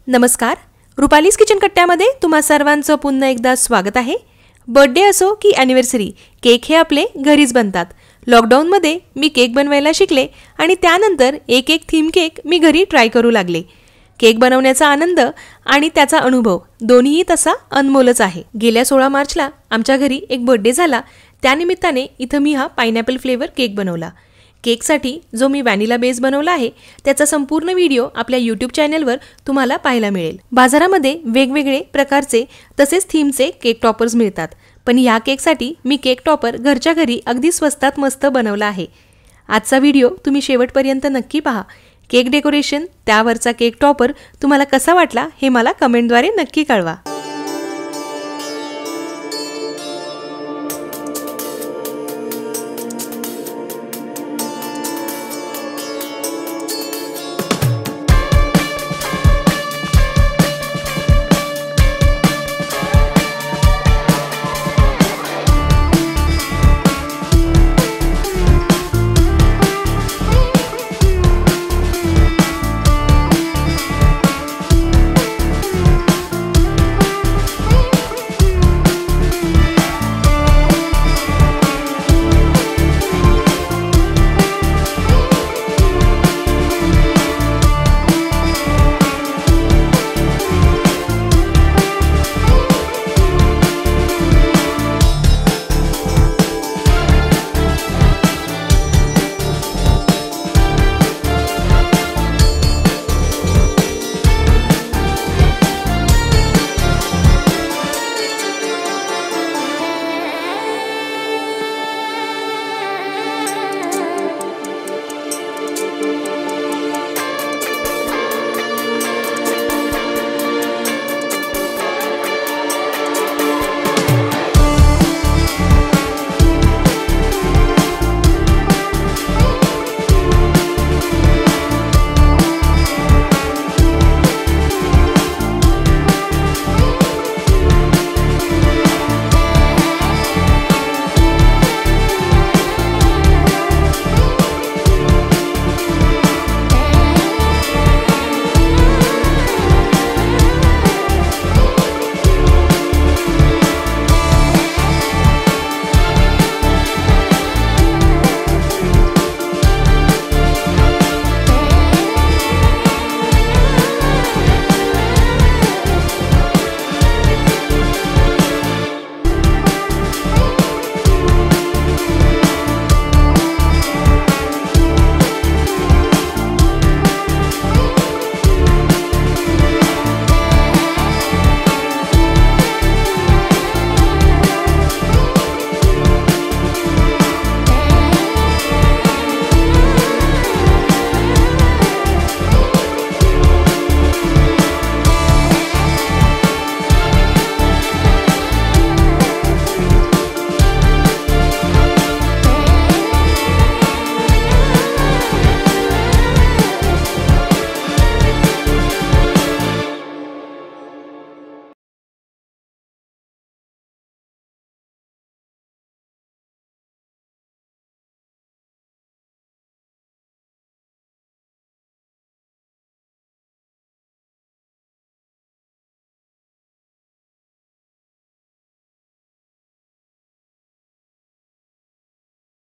नमस्कार, रुपालीज किचन कट्ट्यामध्ये तुम्हा सर्वांचं पुन्हा एकदा स्वागत आहे। बर्थडे असो की ॲनिव्हर्सरी, केक हे आपले घरीच बनतात। लॉकडाऊनमध्ये मी केक बनवायला शिकले आणि त्यानंतर एक थीम केक मी घरी ट्राय करू लागले। केक बनवण्याचा आनंद आणि त्याचा अनुभव दोन्हीही तसा अनमोलच आहे। गेल्या 16 मार्चला आमच्या घरी एक बर्थडे झाला, त्यानिमित्ताने इथं मी हा पाइनॅपल फ्लेवर केक बनवला। केकसाठी जो मी व्हॅनिला बेस बनवला आहे त्याचा संपूर्ण व्हिडिओ आपल्या YouTube चॅनलवर तुम्हाला पाहायला मिळेल। बाजारामध्ये वेगवेगळे प्रकारचे तसेच थीमचे केक टॉपर्स मिळतात, पण या केकसाठी मी केक टॉपर घरच्या घरी अगदी स्वस्तात मस्त बनवला आहे। आजचा व्हिडिओ तुम्ही शेवटपर्यंत नक्की पहा। केक डेकोरेशन त्यावरचा केक टॉपर तुम्हाला कसा वाटला हे मला कमेंटद्वारे नक्की कळवा।